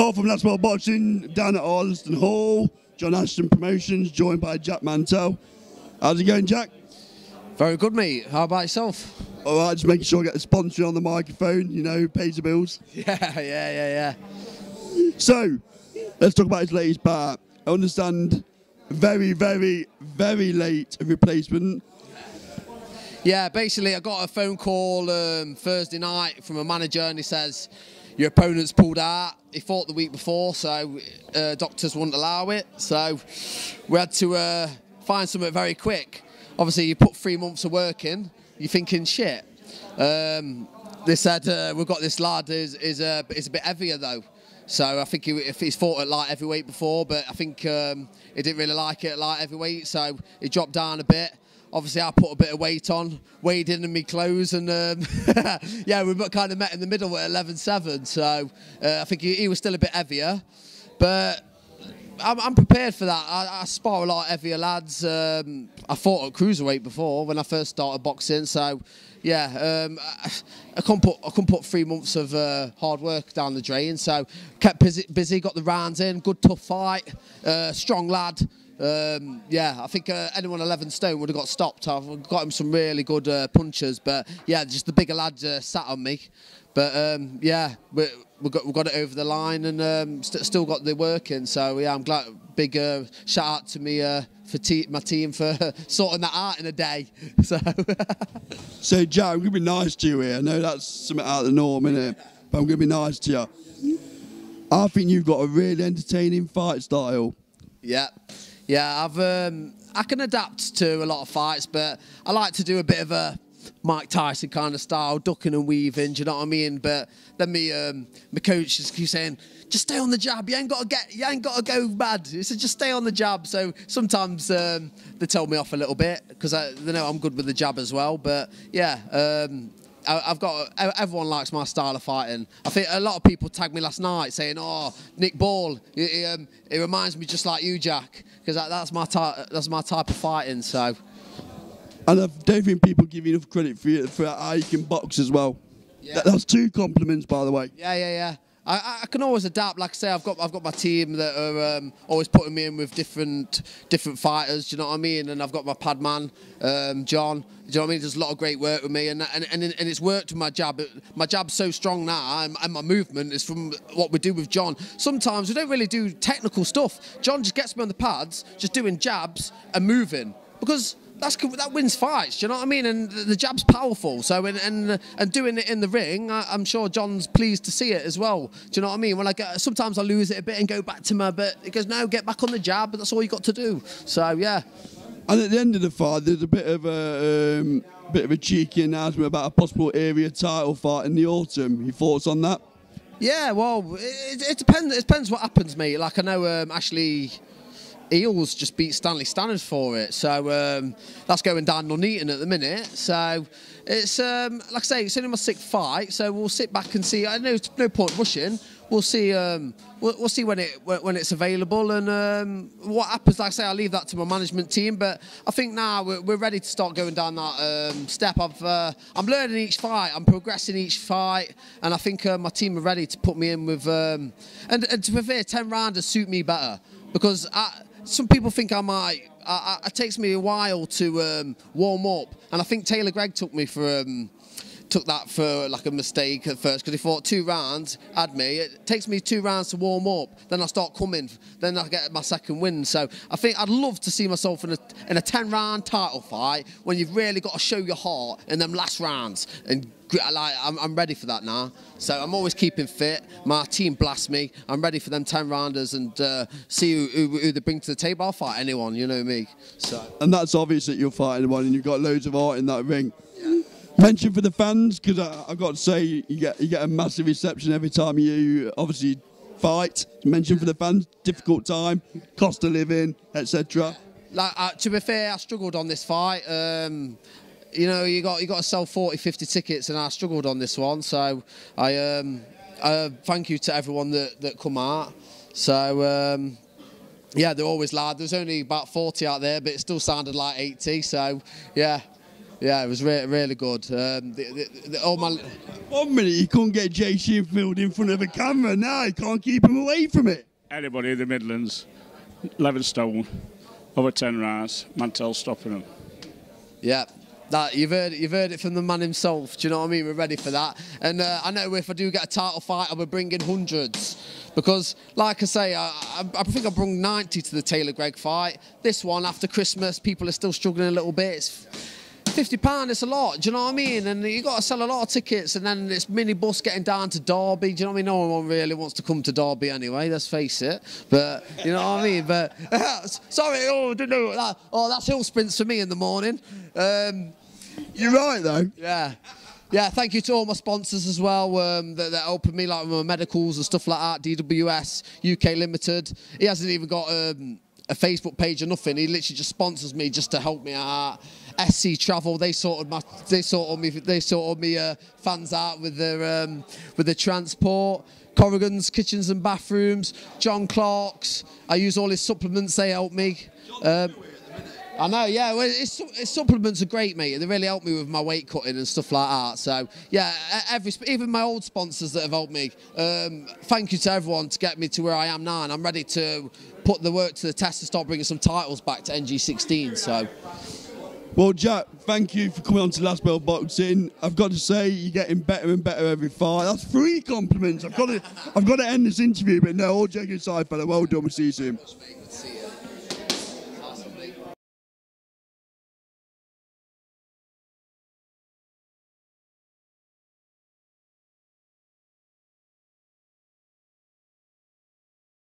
Carl from Last World Boxing, down at Arleston Hall. John Ashton Promotions, joined by Jack Mantell. How's it going, Jack? Very good, mate. How about yourself? All right, just making sure I get the sponsor on the microphone, you know, pays the bills. Yeah. So, let's talk about his latest bout. I understand very, very, very late replacement. Yeah, basically I got a phone call Thursday night from a manager and he says, your opponent's pulled out. He fought the week before, so doctors wouldn't allow it. So we had to find something very quick. Obviously, you put 3 months of work in, you're thinking, shit. They said, we've got this lad, is a bit heavier though. So I think if he's fought at light heavyweight before, but I think he didn't really like it at light heavyweight, so he dropped down a bit. Obviously, I put a bit of weight on, weighed in my clothes, and yeah, we kind of met in the middle at 11.7. So I think he was still a bit heavier, but I'm prepared for that. I spar a lot of heavier lads. I fought at cruiserweight before when I first started boxing, so yeah, I couldn't put 3 months of hard work down the drain. So kept busy, got the rounds in, good tough fight, strong lad. Yeah, I think anyone 11 stone would have got stopped. I've got him some really good punches, but yeah, just the bigger lad sat on me. But yeah, we got it over the line and still got the work in. So yeah, I'm glad. Big shout out to me my team for sorting that out in a day. So Jack, I'm gonna be nice to you here. I know that's something out of the norm, innit? But I'm gonna be nice to you. I think you've got a really entertaining fight style. Yeah, I can adapt to a lot of fights, but I like to do a bit of a Mike Tyson kind of style, ducking and weaving. Do you know what I mean? But then my coach just keeps saying, "Just stay on the jab. You ain't got to go mad." He said, "Just stay on the jab." So sometimes they tell me off a little bit because they know I'm good with the jab as well. But yeah. Everyone likes my style of fighting. I think a lot of people tagged me last night saying, "Oh, Nick Ball, it reminds me just like you, Jack," because that's my type of fighting. So, and I don't think people give you enough credit for how you can box as well. Yeah. That's 2 compliments, by the way. Yeah. I can always adapt. Like I say, I've got my team that are always putting me in with different fighters. Do you know what I mean? And I've got my pad man, John. Do you know what I mean? There's a lot of great work with me, and it's worked with my jab. My jab's so strong now, and my movement is from what we do with John. Sometimes we don't really do technical stuff. John just gets me on the pads, just doing jabs and moving, because that wins fights, do you know what I mean? And the jab's powerful. So and doing it in the ring, I'm sure John's pleased to see it as well. Do you know what I mean? When sometimes I lose it a bit and go back to my, but he goes, "No, get back on the jab. That's all you got to do." So yeah. And at the end of the fight, there's a bit of a cheeky announcement about a possible area title fight in the autumn. Your thoughts on that? Yeah, well, it depends. It depends what happens, mate. Like I know Ashley Eels just beat Stanley Stannard for it, so that's going down Nuneaton at the minute. So it's like I say, it's only my 6th fight, so we'll sit back and see. I know it's no point rushing. We'll see. We'll see when it's available and what happens. Like I say, I'll leave that to my management team. But I think now we're ready to start going down that step. I'm learning each fight. I'm progressing each fight, and I think my team are ready to put me in with. And to be fair, 10 rounders suit me better because some people think I might. It takes me a while to warm up, and I think Taylor Gregg took that for like a mistake at first because he fought 2 rounds, had me. It takes me 2 rounds to warm up, then I start coming, then I get my 2nd win. So I think I'd love to see myself in a 10-round title fight when you've really got to show your heart in them last rounds. And like I'm ready for that now. So I'm always keeping fit. My team blasts me. I'm ready for them 10-rounders and see who they bring to the table. I'll fight anyone, you know me. So. And that's obvious that you're fighting one and you've got loads of heart in that ring. Yeah. Mention for the fans, because I've got to say you get a massive reception every time you obviously fight. Mention for the fans, difficult time, cost of living, etc. Like to be fair, I struggled on this fight. You know, you got to sell 40, 50 tickets, and I struggled on this one. So I thank you to everyone that come out. So yeah, they're always loud. There's only about 40 out there, but it still sounded like 80. So yeah. Yeah, it was really good. All my 1 minute you couldn't get Jay Shinfield in front of a camera, now you can't keep him away from it. Anybody in the Midlands, 11 stone, over 10 rounds, Mantell stopping them. Yeah. That you've heard it from the man himself. Do you know what I mean? We're ready for that. And I know if I do get a title fight, I'll be bringing hundreds. Because, like I say, I think I brought 90 to the Taylor Gregg fight. This one, after Christmas, people are still struggling a little bit. It's £50, it's a lot, do you know what I mean? And you got to sell a lot of tickets, and then it's minibus getting down to Derby, do you know what I mean? No one really wants to come to Derby anyway, let's face it. But, you know what I mean? But, sorry, I didn't know that. Oh, that's hill sprints for me in the morning. You're right, though. Yeah. Yeah, thank you to all my sponsors as well that helping me, like with my medicals and stuff like that. DWS, UK Limited. He hasn't even got a Facebook page or nothing. He literally just sponsors me just to help me out. SC Travel, they sorted me fans out with their transport. Corrigan's Kitchens and Bathrooms, John Clark's. I use all his supplements. They help me. I know, yeah. Well, his supplements are great, mate. They really help me with my weight cutting and stuff like that. So, yeah, even my old sponsors that have helped me. Thank you to everyone to get me to where I am now, and I'm ready to put the work to the test and start bringing some titles back to NG16. So. Well, Jack, thank you for coming on to Last Bell Boxing. I've got to say, you're getting better and better every fight. That's 3 compliments. I've got to end this interview, but no, all joking aside, fella. Well done. We'll see you soon.